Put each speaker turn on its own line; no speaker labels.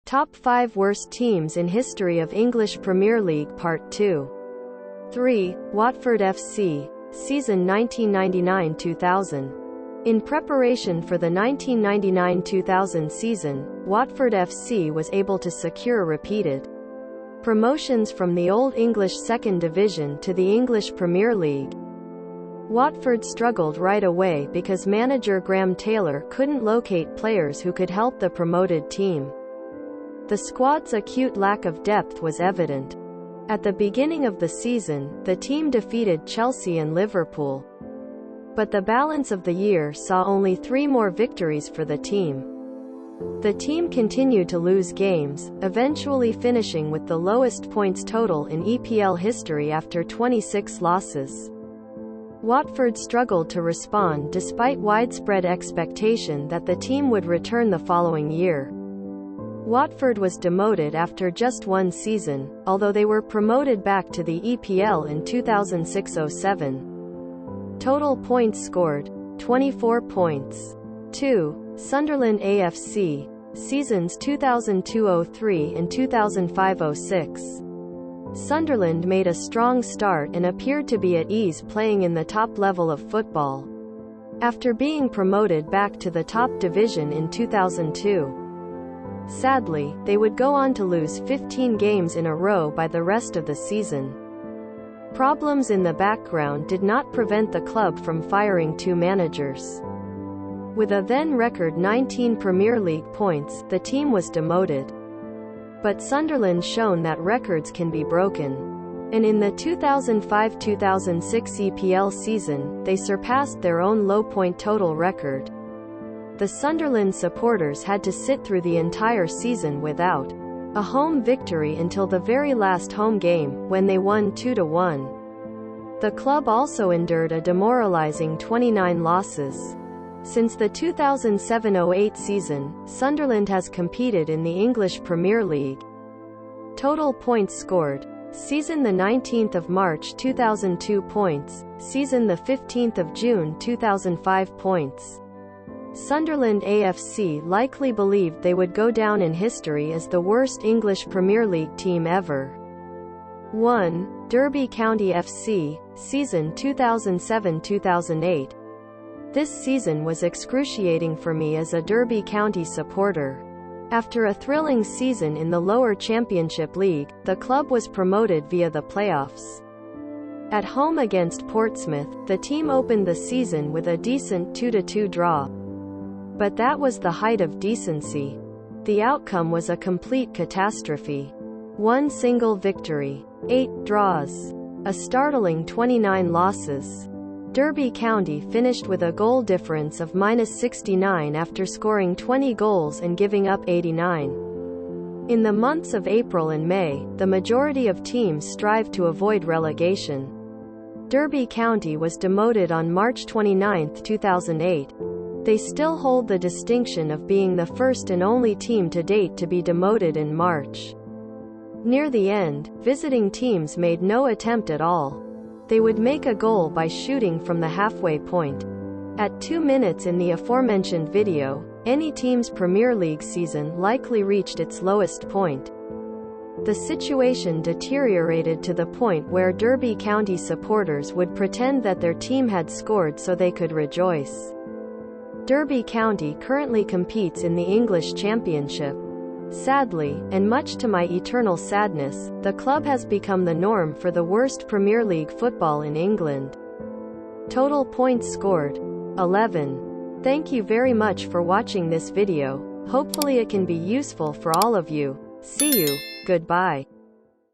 Top 5 Worst Teams in History of English Premier League Part 2. 3. Watford FC, Season 1999-2000. In preparation for the 1999-2000 season, Watford FC was able to secure repeated promotions from the Old English Second Division to the English Premier League. Watford struggled right away because manager Graham Taylor couldn't locate players who could help the promoted team. The squad's acute lack of depth was evident. At the beginning of the season, the team defeated Chelsea and Liverpool. But the balance of the year saw only 3 more victories for the team. The team continued to lose games, eventually finishing with the lowest points total in EPL history after 26 losses. Watford struggled to respond despite widespread expectation that the team would return the following year. Watford was demoted after just one season, although they were promoted back to the EPL in 2006-07. Total points scored: 24 points. 2. Sunderland AFC, seasons 2002-03 and 2005-06. Sunderland made a strong start and appeared to be at ease playing in the top level of football. After being promoted back to the top division in 2002. Sadly, they would go on to lose 15 games in a row by the rest of the season. Problems in the background did not prevent the club from firing 2 managers. With a then record 19 Premier League points, the team was demoted. But Sunderland shown that records can be broken. And in the 2005-2006 EPL season, they surpassed their own low-point total record. The Sunderland supporters had to sit through the entire season without a home victory until the very last home game, when they won 2-1. The club also endured a demoralizing 29 losses. Since the 2007-08 season, Sunderland has competed in the English Premier League. Total points scored: season the 19th of March 2002 points, season the 15th of June 2005 points. Sunderland AFC likely believed they would go down in history as the worst English Premier League team ever. 1. Derby County FC, season 2007-2008. This season was excruciating for me as a Derby County supporter. After a thrilling season in the lower Championship League, the club was promoted via the playoffs. At home against Portsmouth, the team opened the season with a decent 2-2 draw. But that was the height of decency. The outcome was a complete catastrophe. 1 single victory, 8 draws, a startling 29 losses. Derby County finished with a goal difference of -69 after scoring 20 goals and giving up 89. In the months of April and May, the majority of teams strived to avoid relegation. Derby County was demoted on March 29, 2008. They still hold the distinction of being the first and only team to date to be demoted in March. Near the end, visiting teams made no attempt at all. They would make a goal by shooting from the halfway point. At 2 minutes in the aforementioned video, any team's Premier League season likely reached its lowest point. The situation deteriorated to the point where Derby County supporters would pretend that their team had scored so they could rejoice. Derby County currently competes in the English Championship. Sadly, and much to my eternal sadness, the club has become the norm for the worst Premier League football in England. Total points scored: 11. Thank you very much for watching this video. Hopefully it can be useful for all of you. See you. Goodbye.